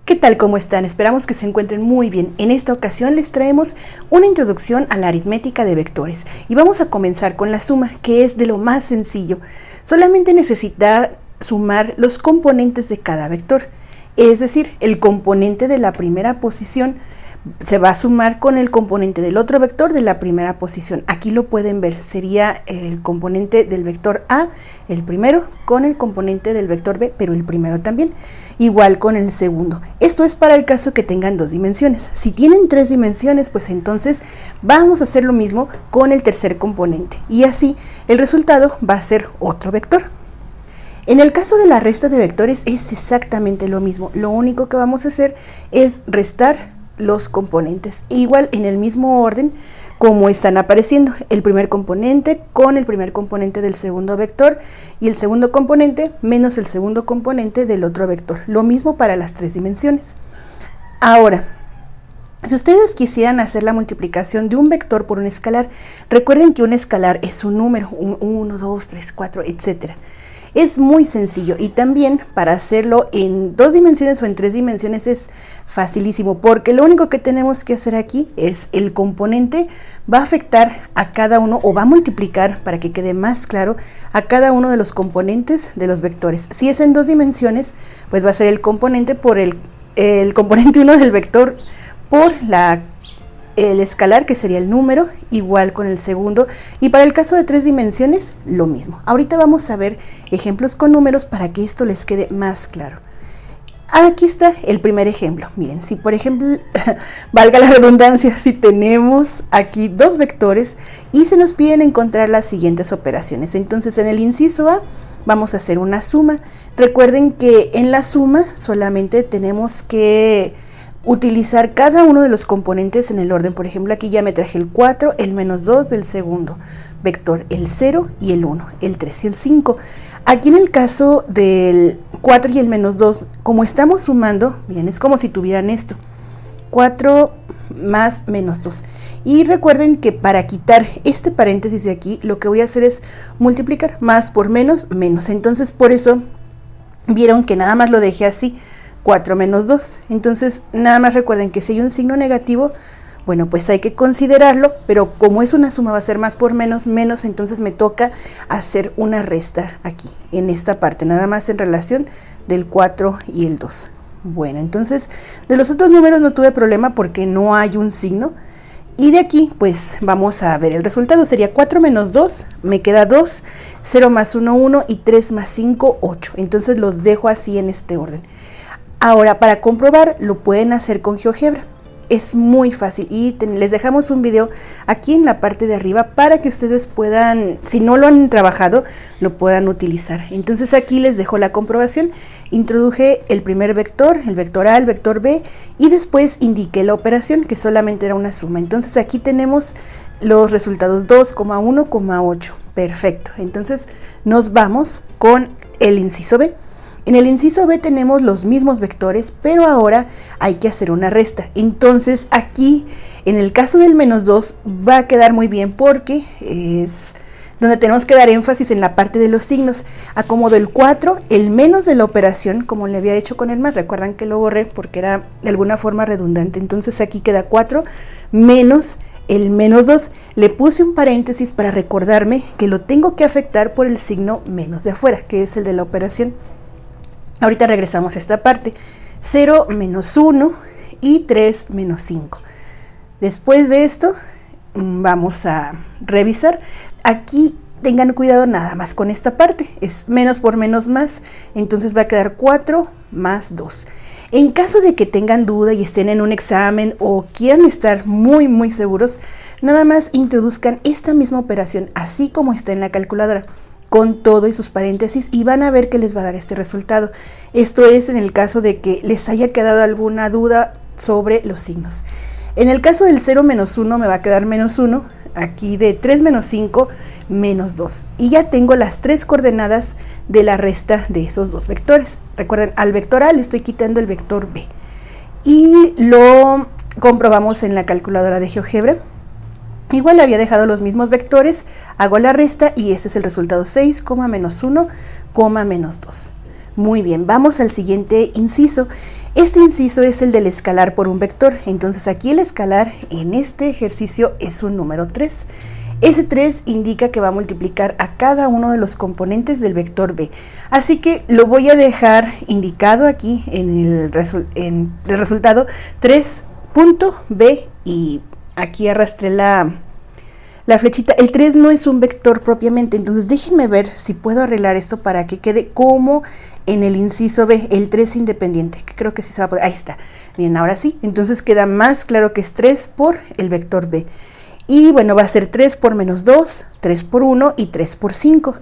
¿Qué tal? ¿Cómo están? Esperamos que se encuentren muy bien. En esta ocasión les traemos una introducción a la aritmética de vectores y vamos a comenzar con la suma, que es de lo más sencillo. Solamente necesita sumar los componentes de cada vector, es decir, el componente de la primera posición se va a sumar con el componente del otro vector de la primera posición. Aquí lo pueden ver, sería el componente del vector A, el primero, con el componente del vector B, pero el primero también, igual con el segundo. Esto es para el caso que tengan dos dimensiones. Si tienen tres dimensiones, pues entonces vamos a hacer lo mismo con el tercer componente, y así el resultado va a ser otro vector. En el caso de la resta de vectores es exactamente lo mismo. Lo único que vamos a hacer es restar los componentes, igual en el mismo orden como están apareciendo, el primer componente con el primer componente del segundo vector y el segundo componente menos el segundo componente del otro vector, lo mismo para las tres dimensiones. Ahora, si ustedes quisieran hacer la multiplicación de un vector por un escalar, recuerden que un escalar es un número, 1, 2, 3, 4, etc. Es muy sencillo, y también para hacerlo en dos dimensiones o en tres dimensiones es facilísimo, porque lo único que tenemos que hacer aquí es el componente va a afectar a cada uno, o va a multiplicar, para que quede más claro, a cada uno de los componentes de los vectores. Si es en dos dimensiones, pues va a ser el componente por el componente 1 del vector por el escalar, que sería el número, igual con el segundo, y para el caso de tres dimensiones lo mismo. Ahorita vamos a ver ejemplos con números para que esto les quede más claro. Aquí está el primer ejemplo. Miren, si por ejemplo, valga la redundancia, si tenemos aquí dos vectores y se nos piden encontrar las siguientes operaciones, entonces en el inciso A vamos a hacer una suma. Recuerden que en la suma solamente tenemos que utilizar cada uno de los componentes en el orden. Por ejemplo, aquí ya me traje el 4, el menos 2 del segundo vector, el 0 y el 1, el 3 y el 5. Aquí en el caso del 4 y el menos 2, como estamos sumando, miren, es como si tuvieran esto, 4 más menos 2. Y recuerden que para quitar este paréntesis de aquí, lo que voy a hacer es multiplicar más por menos, menos. Entonces, por eso, vieron que nada más lo dejé así, 4 menos 2. Entonces nada más recuerden que si hay un signo negativo, bueno, pues hay que considerarlo, pero como es una suma va a ser más por menos, menos, entonces me toca hacer una resta aquí, en esta parte, nada más en relación del 4 y el 2. Bueno, entonces de los otros números no tuve problema porque no hay un signo, y de aquí pues vamos a ver el resultado. Sería 4 menos 2, me queda 2, 0 más 1, 1 y 3 más 5, 8. Entonces los dejo así en este orden. Ahora, para comprobar, lo pueden hacer con GeoGebra. Es muy fácil y les dejamos un video aquí en la parte de arriba para que ustedes puedan, si no lo han trabajado, lo puedan utilizar. Entonces aquí les dejo la comprobación. Introduje el primer vector, el vector A, el vector B, y después indiqué la operación, que solamente era una suma. Entonces aquí tenemos los resultados 2,1,8. Perfecto. Entonces nos vamos con el inciso B. En el inciso B tenemos los mismos vectores, pero ahora hay que hacer una resta. Entonces aquí, en el caso del menos 2, va a quedar muy bien porque es donde tenemos que dar énfasis en la parte de los signos. Acomodo el 4, el menos de la operación, como le había hecho con el más. Recuerdan que lo borré porque era de alguna forma redundante. Entonces aquí queda 4 menos el menos 2. Le puse un paréntesis para recordarme que lo tengo que afectar por el signo menos de afuera, que es el de la operación. Ahorita regresamos a esta parte, 0 menos 1 y 3 menos 5. Después de esto, vamos a revisar. Aquí tengan cuidado nada más con esta parte, es menos por menos más, entonces va a quedar 4 más 2. En caso de que tengan duda y estén en un examen o quieran estar muy seguros, nada más introduzcan esta misma operación así como está en la calculadora, con todo y sus paréntesis, y van a ver que les va a dar este resultado. Esto es en el caso de que les haya quedado alguna duda sobre los signos. En el caso del 0 menos 1 me va a quedar menos 1, aquí de 3 menos 5, menos 2. Y ya tengo las tres coordenadas de la resta de esos dos vectores. Recuerden, al vector A le estoy quitando el vector B. Y lo comprobamos en la calculadora de GeoGebra. Igual había dejado los mismos vectores, hago la resta y este es el resultado 6, menos 1, menos 2. Muy bien, vamos al siguiente inciso. Este inciso es el del escalar por un vector. Entonces aquí el escalar en este ejercicio es un número 3. Ese 3 indica que va a multiplicar a cada uno de los componentes del vector b. Así que lo voy a dejar indicado aquí en el resultado 3.b y aquí arrastré la flechita. El 3 no es un vector propiamente, entonces déjenme ver si puedo arreglar esto para que quede como en el inciso b, el 3 independiente, que creo que sí se va a poder. Ahí está, miren, ahora sí, entonces queda más claro que es 3 por el vector b. Y bueno, va a ser 3 por menos 2, 3 por 1 y 3 por 5.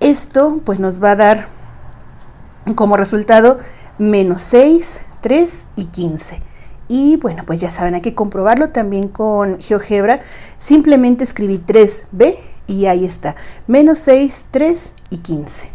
Esto pues nos va a dar como resultado menos 6, 3 y 15. Y bueno, pues ya saben, hay que comprobarlo también con GeoGebra. Simplemente escribí 3b y ahí está, menos 6, 3 y 15.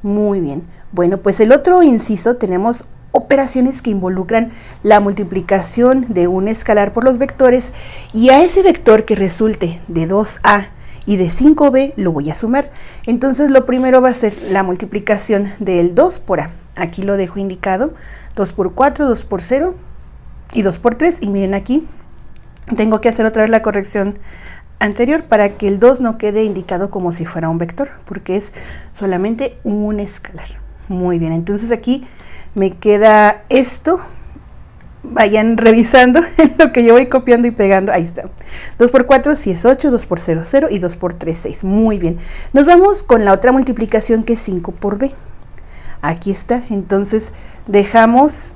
Muy bien. Bueno, pues el otro inciso tenemos operaciones que involucran la multiplicación de un escalar por los vectores, y a ese vector que resulte de 2a y de 5b lo voy a sumar. Entonces lo primero va a ser la multiplicación del 2 por a. Aquí lo dejo indicado, 2 por 4, 2 por 0 y 2 por 3. Y miren, aquí tengo que hacer otra vez la corrección anterior para que el 2 no quede indicado como si fuera un vector, porque es solamente un escalar. Muy bien, entonces aquí me queda esto. Vayan revisando en lo que yo voy copiando y pegando. Ahí está. 2 por 4 sí es 8, 2 por 0, 0 y 2 por 3, 6. Muy bien. Nos vamos con la otra multiplicación que es 5 por b. Aquí está. Entonces dejamos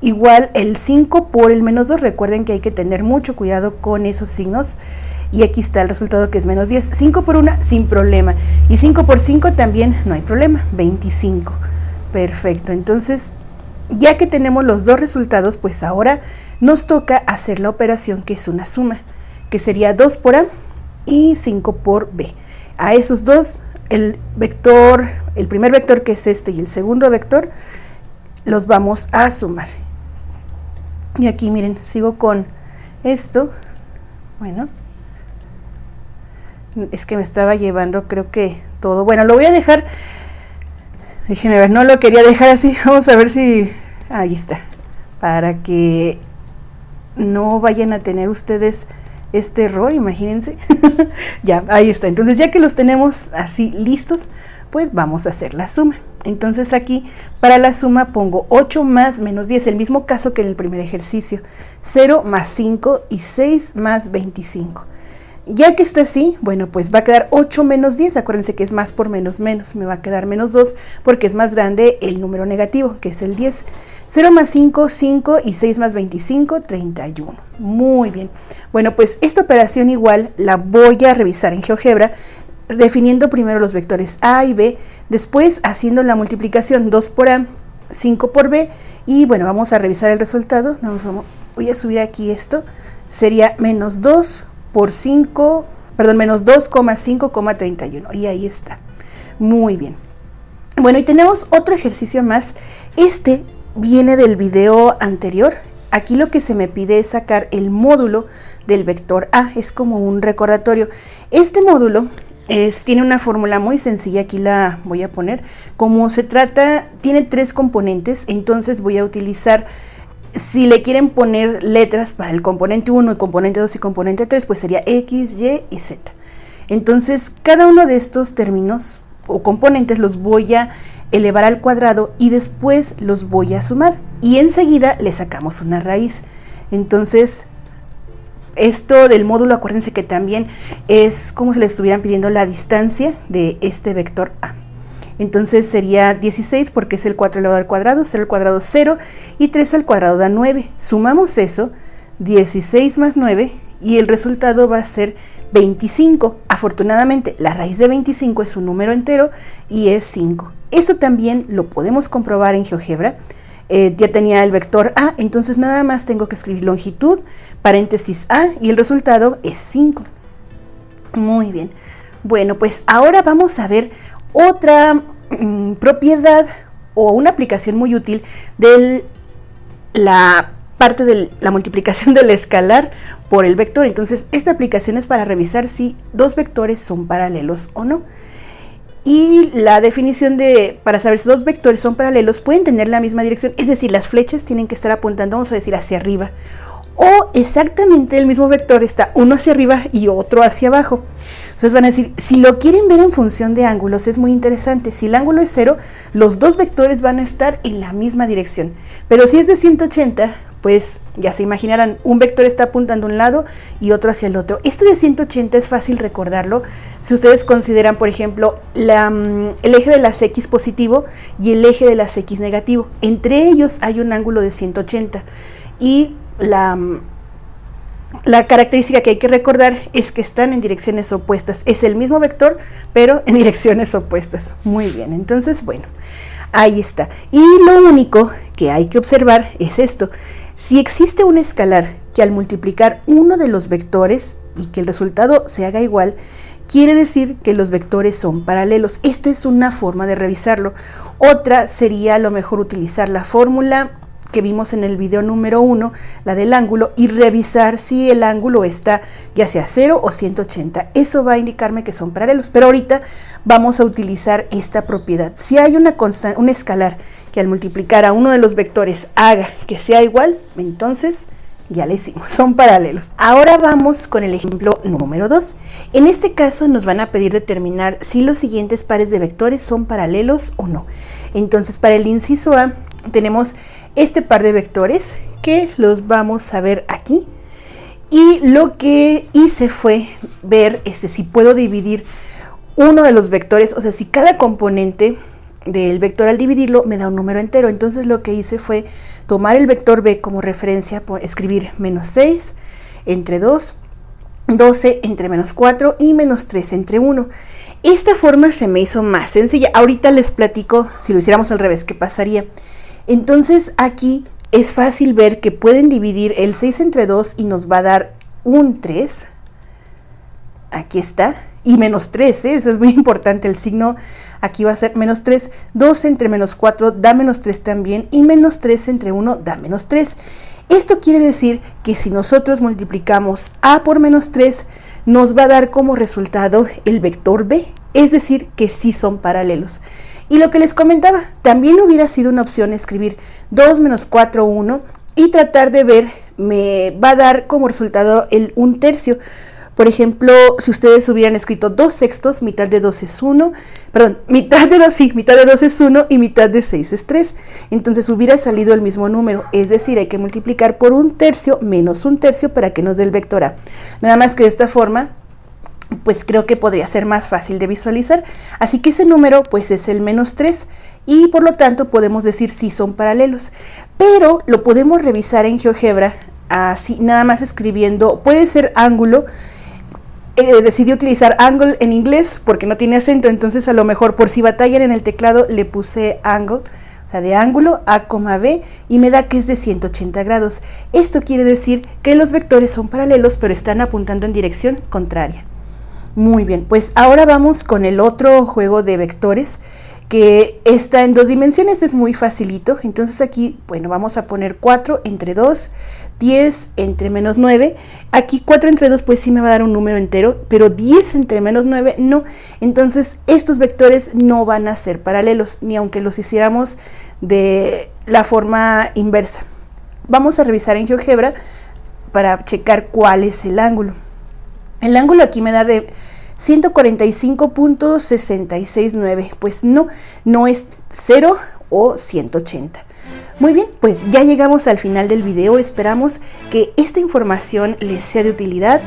igual el 5 por el menos 2. Recuerden que hay que tener mucho cuidado con esos signos. Y aquí está el resultado, que es menos 10. 5 por 1 sin problema. Y 5 por 5 también no hay problema. 25. Perfecto. Entonces, ya que tenemos los dos resultados, pues ahora nos toca hacer la operación que es una suma, que sería 2 por a y 5 por b. A esos dos, el primer vector, que es este, y el segundo vector, los vamos a sumar. Y aquí miren, sigo con esto. Bueno, es que me estaba llevando, creo que todo. Bueno, lo voy a dejar. Déjenme ver, no lo quería dejar así. Vamos a ver si... Ahí está. Para que no vayan a tener ustedes este error, imagínense. Ya, ahí está. Entonces, ya que los tenemos así listos, pues vamos a hacer la suma. Entonces aquí, para la suma, pongo 8 más menos 10, el mismo caso que en el primer ejercicio. 0 más 5 y 6 más 25. Ya que está así, bueno, pues va a quedar 8 menos 10, acuérdense que es más por menos menos, me va a quedar menos 2 porque es más grande el número negativo, que es el 10. 0 más 5, 5 y 6 más 25, 31. Muy bien. Bueno, pues esta operación igual la voy a revisar en GeoGebra, definiendo primero los vectores a y b, después haciendo la multiplicación 2 por a, 5 por b, y bueno, vamos a revisar el resultado. Voy a subir aquí esto, sería menos 2 por 5, perdón, menos 2,5,31, y ahí está. Muy bien. Bueno, y tenemos otro ejercicio más. Este viene del video anterior. Aquí lo que se me pide es sacar el módulo del vector a, es como un recordatorio. Este módulo tiene una fórmula muy sencilla, aquí la voy a poner. Como se trata, tiene 3 componentes, entonces voy a utilizar... Si le quieren poner letras para el componente 1, el componente 2 y componente 3, pues sería X, Y y Z. Entonces, cada uno de estos términos o componentes los voy a elevar al cuadrado y después los voy a sumar. Y enseguida le sacamos una raíz. Entonces, esto del módulo, acuérdense que también es como si le estuvieran pidiendo la distancia de este vector A. Entonces sería 16 porque es el 4 elevado al cuadrado, 0 al cuadrado 0 y 3 al cuadrado da 9. Sumamos eso, 16 más 9, y el resultado va a ser 25. Afortunadamente, la raíz de 25 es un número entero y es 5. Eso también lo podemos comprobar en GeoGebra. Ya tenía el vector A, entonces nada más tengo que escribir longitud, paréntesis A, y el resultado es 5. Muy bien. Bueno, pues ahora vamos a ver otra propiedad o una aplicación muy útil de la parte de la multiplicación del escalar por el vector. Entonces, esta aplicación es para revisar si dos vectores son paralelos o no. Y la definición para saber si dos vectores son paralelos pueden tener la misma dirección, es decir, las flechas tienen que estar apuntando, vamos a decir, hacia arriba. O exactamente el mismo vector está uno hacia arriba y otro hacia abajo. Entonces van a decir, si lo quieren ver en función de ángulos, es muy interesante. Si el ángulo es 0, los dos vectores van a estar en la misma dirección. Pero si es de 180, pues ya se imaginarán, un vector está apuntando a un lado y otro hacia el otro. Este de 180 es fácil recordarlo si ustedes consideran, por ejemplo, el eje de las X positivo y el eje de las X negativo. Entre ellos hay un ángulo de 180 y la característica que hay que recordar es que están en direcciones opuestas. Es el mismo vector, pero en direcciones opuestas. Muy bien, entonces, bueno, ahí está. Y lo único que hay que observar es esto. Si existe un escalar que al multiplicar uno de los vectores y que el resultado se haga igual, quiere decir que los vectores son paralelos. Esta es una forma de revisarlo. Otra sería a lo mejor utilizar la fórmula que vimos en el video número 1, la del ángulo, y revisar si el ángulo está ya sea 0 o 180. Eso va a indicarme que son paralelos, pero ahorita vamos a utilizar esta propiedad. Si hay un escalar que al multiplicar a uno de los vectores haga que sea igual, entonces ya le hicimos, son paralelos. Ahora vamos con el ejemplo número 2. En este caso nos van a pedir determinar si los siguientes pares de vectores son paralelos o no. Entonces, para el inciso A tenemos este par de vectores que los vamos a ver aquí. Y lo que hice fue ver si puedo dividir uno de los vectores, o sea, si cada componente del vector al dividirlo me da un número entero. Entonces lo que hice fue tomar el vector b como referencia, escribir menos 6 entre 2, 12 entre menos 4 y menos 3 entre 1. Esta forma se me hizo más sencilla. Ahorita les platico si lo hiciéramos al revés, qué pasaría. Entonces aquí es fácil ver que pueden dividir el 6 entre 2 y nos va a dar un 3. Aquí está. Y menos 3, eso es muy importante, el signo aquí va a ser menos 3, 2 entre menos 4 da menos 3 también, y menos 3 entre 1 da menos 3. Esto quiere decir que si nosotros multiplicamos a por menos 3, nos va a dar como resultado el vector b, es decir, que sí son paralelos. Y lo que les comentaba, también hubiera sido una opción escribir 2 menos 4, 1, y tratar de ver, me va a dar como resultado el 1/3. Por ejemplo, si ustedes hubieran escrito 2/6, mitad de 2 es 1, perdón, mitad de 2 es 1 y mitad de 6 es 3. Entonces hubiera salido el mismo número, es decir, hay que multiplicar por 1/3 menos 1/3 para que nos dé el vector a. Nada más que de esta forma, pues creo que podría ser más fácil de visualizar. Así que ese número pues es el menos 3 y por lo tanto podemos decir si son paralelos. Pero lo podemos revisar en GeoGebra así, nada más escribiendo, puede ser ángulo. Decidí utilizar angle en inglés porque no tiene acento, entonces a lo mejor por si batallan en el teclado le puse angle, o sea de ángulo, A, B, y me da que es de 180 grados. Esto quiere decir que los vectores son paralelos pero están apuntando en dirección contraria. Muy bien, pues ahora vamos con el otro juego de vectores que está en 2 dimensiones, es muy facilito. Entonces aquí, bueno, vamos a poner 4 entre 2, 10 entre menos 9. Aquí 4 entre 2 pues sí me va a dar un número entero, pero 10 entre menos 9 no. Entonces estos vectores no van a ser paralelos, ni aunque los hiciéramos de la forma inversa. Vamos a revisar en GeoGebra para checar cuál es el ángulo. El ángulo aquí me da de 145.669, pues no es 0 o 180. Muy bien, pues ya llegamos al final del video, esperamos que esta información les sea de utilidad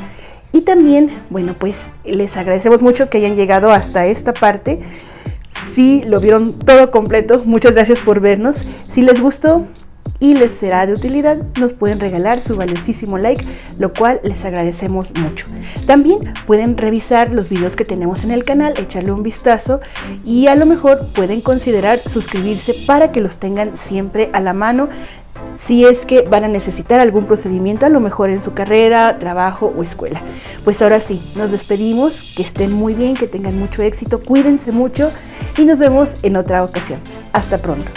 y también, bueno, pues les agradecemos mucho que hayan llegado hasta esta parte. Si lo vieron todo completo, muchas gracias por vernos. Si les gustó y les será de utilidad, nos pueden regalar su valiosísimo like, lo cual les agradecemos mucho. También pueden revisar los videos que tenemos en el canal, echarle un vistazo y a lo mejor pueden considerar suscribirse para que los tengan siempre a la mano si es que van a necesitar algún procedimiento, a lo mejor en su carrera, trabajo o escuela. Pues ahora sí, nos despedimos, que estén muy bien, que tengan mucho éxito, cuídense mucho y nos vemos en otra ocasión. Hasta pronto.